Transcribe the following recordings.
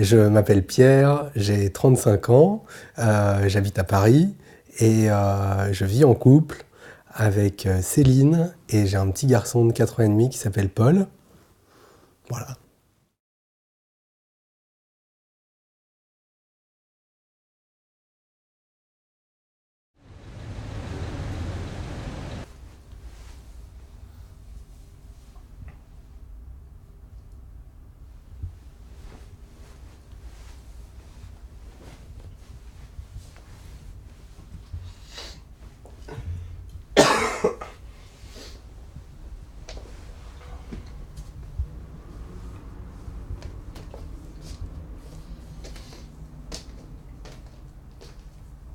Je m'appelle Pierre, j'ai 35 ans, j'habite à Paris et je vis en couple avec Céline et j'ai un petit garçon de 4 ans et demi qui s'appelle Paul. Voilà.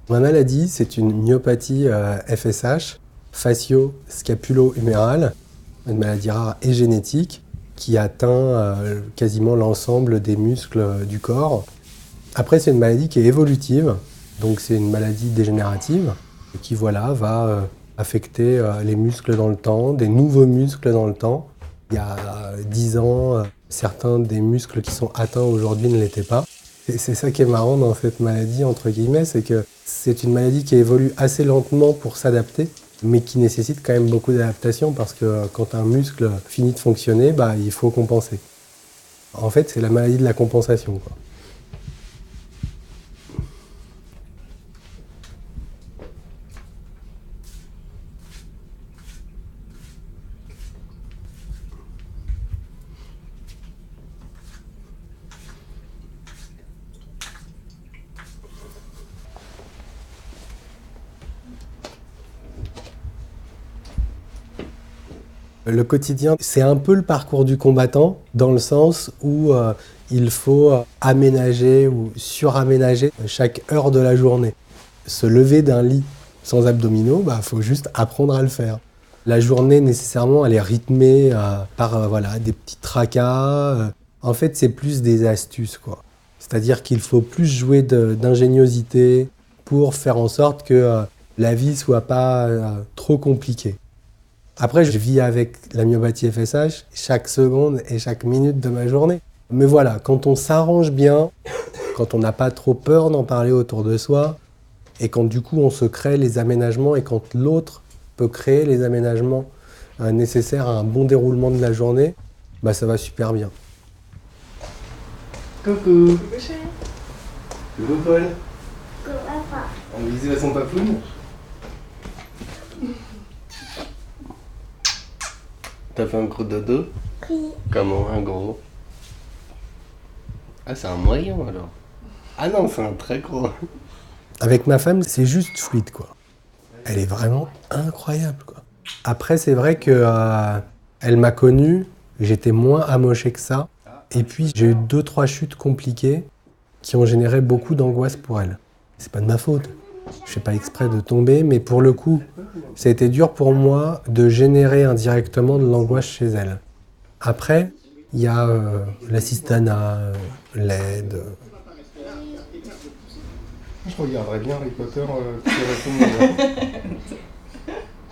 Ma maladie, c'est une myopathie FSH, facio-scapulo-humérale, une maladie rare et génétique qui atteint quasiment l'ensemble des muscles du corps. Après, c'est une maladie qui est évolutive, donc c'est une maladie dégénérative qui va affecter les muscles dans le temps, des nouveaux muscles dans le temps. Il y a 10 ans, certains des muscles qui sont atteints aujourd'hui ne l'étaient pas. Et c'est ça qui est marrant dans cette maladie, entre guillemets, c'est que c'est une maladie qui évolue assez lentement pour s'adapter, mais qui nécessite quand même beaucoup d'adaptation parce que quand un muscle finit de fonctionner, il faut compenser. En fait, c'est la maladie de la compensation, quoi. Le quotidien, c'est un peu le parcours du combattant, dans le sens où il faut aménager ou suraménager chaque heure de la journée. Se lever d'un lit sans abdominaux, faut juste apprendre à le faire. La journée, nécessairement, elle est rythmée par des petits tracas. En fait, c'est plus des astuces, quoi. C'est-à-dire qu'il faut plus jouer d'ingéniosité pour faire en sorte que la vie soit pas trop compliquée. Après, je vis avec la myopathie FSH chaque seconde et chaque minute de ma journée. Mais voilà, quand on s'arrange bien, quand on n'a pas trop peur d'en parler autour de soi, et quand du coup on se crée les aménagements, et quand l'autre peut créer les aménagements nécessaires à un bon déroulement de la journée, ça va super bien. Coucou. Coucou chérie. Coucou Paul. Coucou papa. Un bisou à son papoune. T'as fait un gros dodo? Oui. Comment un gros? Ah, c'est un moyen alors. Ah non, c'est un très gros. Avec ma femme, c'est juste fluide, quoi. Elle est vraiment incroyable, quoi. Après, c'est vrai que elle m'a connu, j'étais moins amoché que ça. Et puis, j'ai eu 2-3 chutes compliquées qui ont généré beaucoup d'angoisse pour elle. C'est pas de ma faute. Je fais pas exprès de tomber, mais pour le coup, ça a été dur pour moi de générer indirectement de l'angoisse chez elle. Après, il y a l'assistanat, l'aide. Je regarderais bien Harry Potter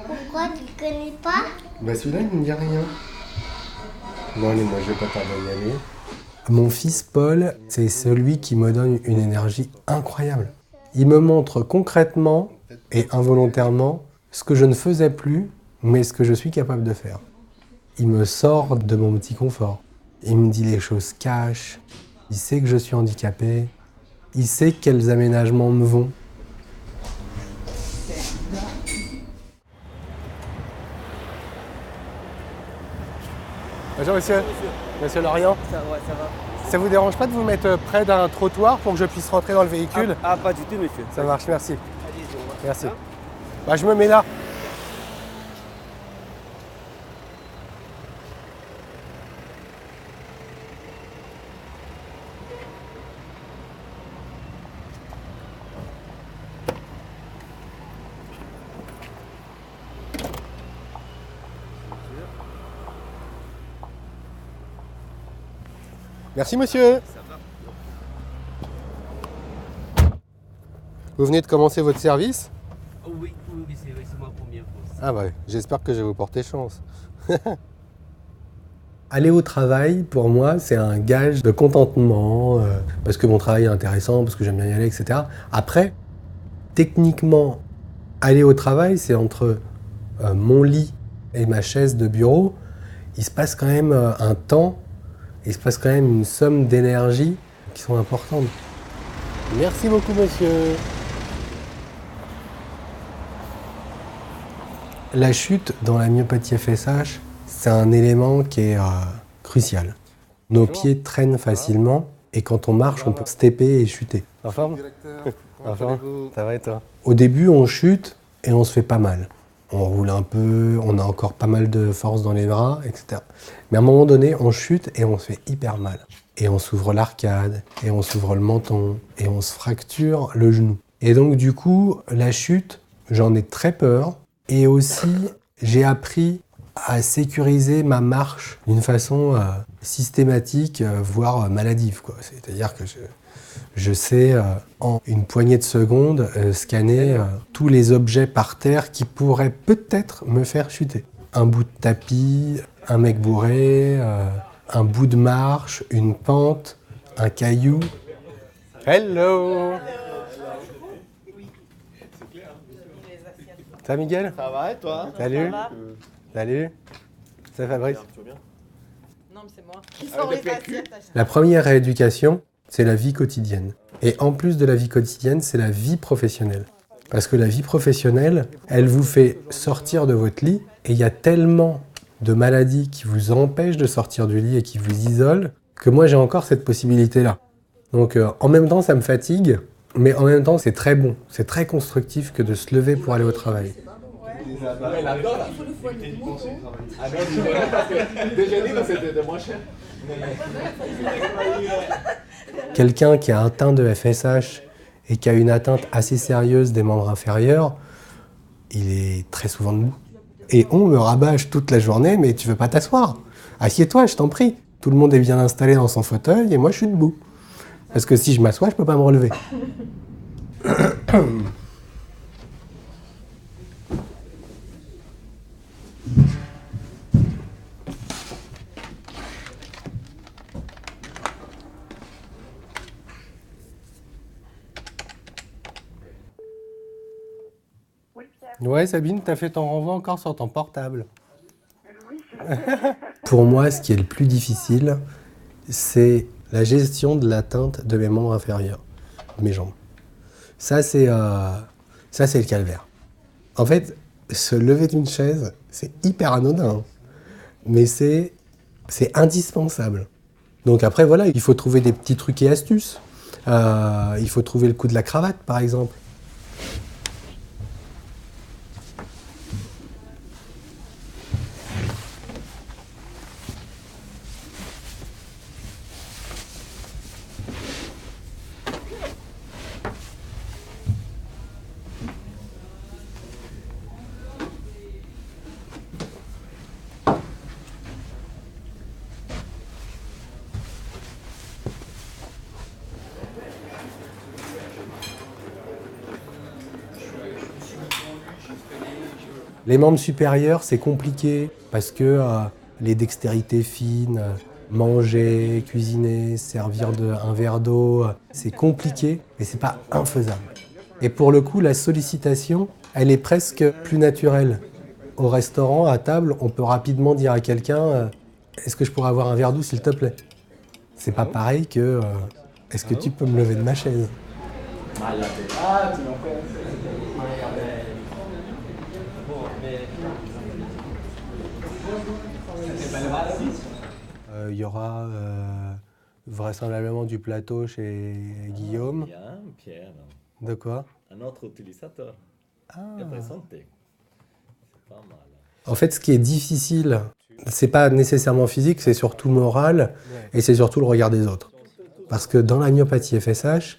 Pourquoi tu connais pas? Celui-là, il ne me dit rien. Bon, allez, moi, je vais pas tarder à y aller. Mon fils Paul, c'est celui qui me donne une énergie incroyable. Il me montre concrètement et involontairement ce que je ne faisais plus, mais ce que je suis capable de faire. Il me sort de mon petit confort. Il me dit les choses cash. Il sait que je suis handicapé. Il sait quels aménagements me vont. Bonjour monsieur. Monsieur Lorient. Ça va, ça va. Ça vous dérange pas de vous mettre près d'un trottoir pour que je puisse rentrer dans le véhicule? Pas du tout, monsieur. Ça marche, merci. Allez-y, on va. Merci. Je me mets là. Merci monsieur. Vous venez de commencer votre service? Oh, oui, c'est ma première fois. Ah j'espère que je vais vous porter chance. Aller au travail, pour moi, c'est un gage de contentement, parce que mon travail est intéressant, parce que j'aime bien y aller, etc. Après, techniquement, aller au travail, c'est entre mon lit et ma chaise de bureau. Il se passe quand même un temps, il se passe quand même une somme d'énergie qui sont importantes. Merci beaucoup, monsieur. La chute dans la myopathie FSH, c'est un élément qui est crucial. Nos pieds traînent facilement et quand on marche, on peut stepper et chuter. En forme ? En forme ? Ça va et toi ? Au début, on chute et on se fait pas mal. On roule un peu, on a encore pas mal de force dans les bras, etc. Mais à un moment donné, on chute et on se fait hyper mal. Et on s'ouvre l'arcade, et on s'ouvre le menton, et on se fracture le genou. Et donc du coup, la chute, j'en ai très peur. Et aussi, j'ai appris à sécuriser ma marche d'une façon systématique, voire maladive, quoi. C'est-à-dire que je sais, en une poignée de secondes, scanner tous les objets par terre qui pourraient peut-être me faire chuter. Un bout de tapis, un mec bourré, un bout de marche, une pente, un caillou. Hello! Ça va, Miguel? Ça va et toi? Salut. Salut. Ça va, Fabrice? Non, mais c'est moi. Qui sort les assiettes. La première rééducation, c'est la vie quotidienne. Et en plus de la vie quotidienne, c'est la vie professionnelle. Parce que la vie professionnelle, elle vous fait sortir de votre lit et il y a tellement de maladies qui vous empêchent de sortir du lit et qui vous isolent que moi j'ai encore cette possibilité-là. Donc en même temps, ça me fatigue, mais en même temps, c'est très bon, c'est très constructif que de se lever pour aller au travail. Quelqu'un qui a atteint de FSH et qui a une atteinte assez sérieuse des membres inférieurs, il est très souvent debout. Et on me rabâche toute la journée, mais tu veux pas t'asseoir? Assieds-toi, je t'en prie. Tout le monde est bien installé dans son fauteuil et moi je suis debout. Parce que si je m'assois, je peux pas me relever. Ouais, Sabine, t'as fait ton renvoi encore sur ton portable. Pour moi, ce qui est le plus difficile, c'est la gestion de l'atteinte de mes membres inférieurs, de mes jambes. Ça, c'est le calvaire. En fait, se lever d'une chaise, c'est hyper anodin, mais c'est indispensable. Donc après, voilà, il faut trouver des petits trucs et astuces. Il faut trouver le coup de la cravate, par exemple. Les membres supérieurs, c'est compliqué parce que les dextérités fines, manger, cuisiner, servir un verre d'eau, c'est compliqué, mais c'est pas infaisable. Et pour le coup, la sollicitation, elle est presque plus naturelle. Au restaurant, à table, on peut rapidement dire à quelqu'un est-ce que je pourrais avoir un verre d'eau, s'il te plaît? C'est pas pareil que est-ce que tu peux me lever de ma chaise? Il y aura vraisemblablement du plateau chez Guillaume. Bien, Pierre. De quoi? Un autre utilisateur. Est présenté. C'est pas mal. En fait, ce qui est difficile, c'est pas nécessairement physique, c'est surtout moral et c'est surtout le regard des autres. Parce que dans la myopathie FSH,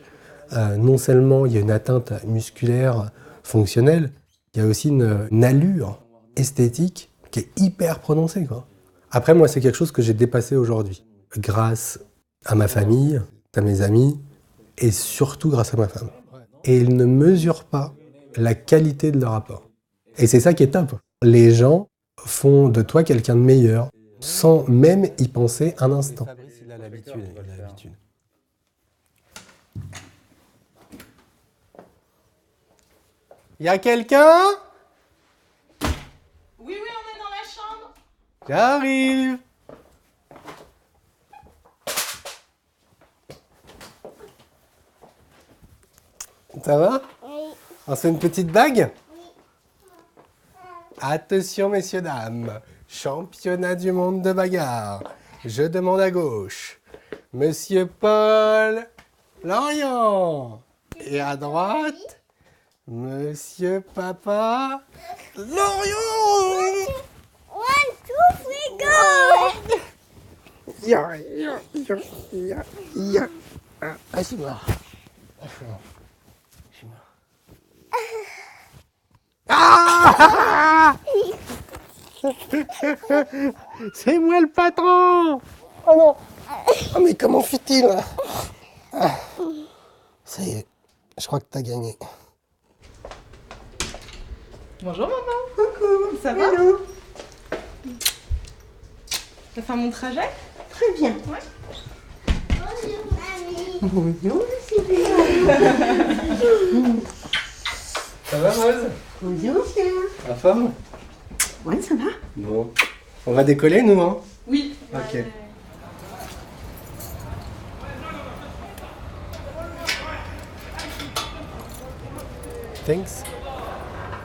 non seulement il y a une atteinte musculaire fonctionnelle, il y a aussi une allure esthétique qui est hyper prononcée, quoi. Après, moi, c'est quelque chose que j'ai dépassé aujourd'hui, grâce à ma famille, à mes amis, et surtout grâce à ma femme. Et ils ne mesurent pas la qualité de leur rapport. Et c'est ça qui est top. Les gens font de toi quelqu'un de meilleur, sans même y penser un instant. Fabrice, il a l'habitude, il a l'habitude. Y a quelqu'un? Oui, oui, on est dans la chambre. J'arrive. Ça va? Oui. On se fait une petite bague? Attention, messieurs, dames. Championnat du monde de bagarre. Je demande à gauche. Monsieur Paul Lorient. Et à droite, Monsieur Papa Lorient. 1, 2, 3, go! Assieds-moi. Ah! C'est moi le patron! Oh non! Oh mais comment fait-il? Ah. Ça y est, je crois que t'as gagné. Bonjour maman. Coucou. Ça va? T'as fait mon trajet? Très bien. Ouais. Bonjour, mamie. Ça va, Rose? Bonjour, Pierre. La forme? Ouais, ça va? Bon. On va décoller, nous, hein? Oui. Ok. Thanks.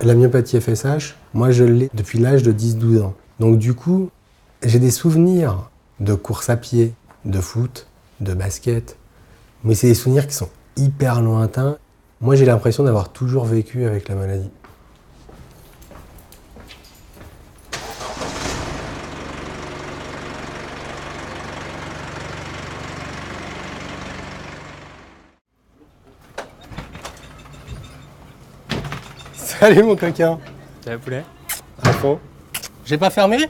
La myopathie FSH, moi je l'ai depuis l'âge de 10-12 ans. Donc du coup, j'ai des souvenirs de course à pied, de foot, de basket. Mais c'est des souvenirs qui sont hyper lointains. Moi j'ai l'impression d'avoir toujours vécu avec la maladie. Salut mon coquin. Ça va, poulet? À fond. J'ai pas fermé?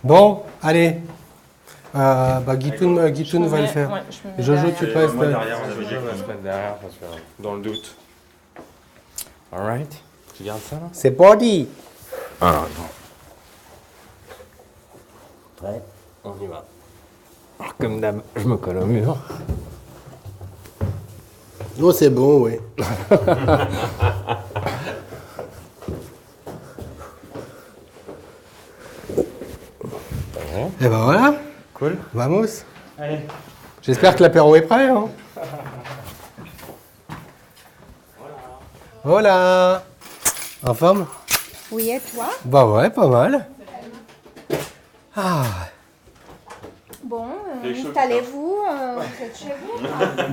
Bon, allez. Guitoun va le faire. Ouais, je me mets Jojo, derrière. tu passes. Moi derrière, on avait dit qu'on se mettre derrière parce que dans le doute. Alright. Tu gardes ça là? C'est parti. Ah non. Prêt? On y va. Alors, comme d'hab, je me colle au mur. Oh, c'est bon, oui. Et ben voilà. Cool. Vamos. Allez. J'espère que l'apéro est prêt. Hein. Voilà. En forme? Oui, et toi? Bah ouais, pas mal. Ah. Bon, installez-vous, vous êtes chez vous?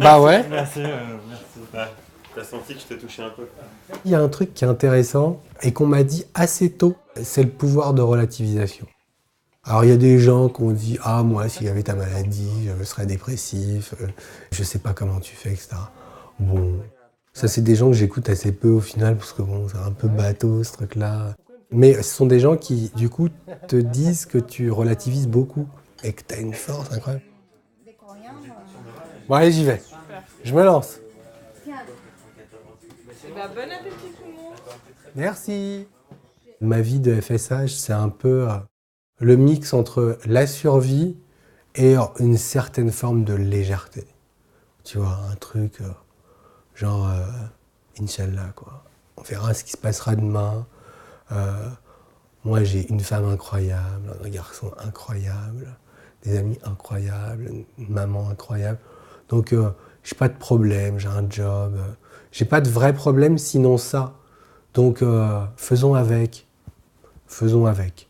Bah ouais. Merci, merci. T'as senti que je t'ai touché un peu? Il y a un truc qui est intéressant et qu'on m'a dit assez tôt, c'est le pouvoir de relativisation. Alors il y a des gens qui ont dit « Ah, moi, s'il y avait ta maladie, je serais dépressif, je sais pas comment tu fais, etc. » Bon, ça c'est des gens que j'écoute assez peu au final, parce que bon, c'est un peu bateau ce truc-là. Mais ce sont des gens qui, du coup, te disent que tu relativises beaucoup et que tu as une force incroyable. Bon, allez, j'y vais. Je me lance. Bon appétit tout le monde. Merci. Ma vie de FSH, c'est un peu le mix entre la survie et une certaine forme de légèreté. Tu vois, un truc genre Inch'Allah, quoi. On verra ce qui se passera demain. Moi, j'ai une femme incroyable, un garçon incroyable, des amis incroyables, une maman incroyable. Donc, j'ai pas de problème, j'ai un job. J'ai pas de vrai problème sinon ça. Donc, faisons avec. Faisons avec.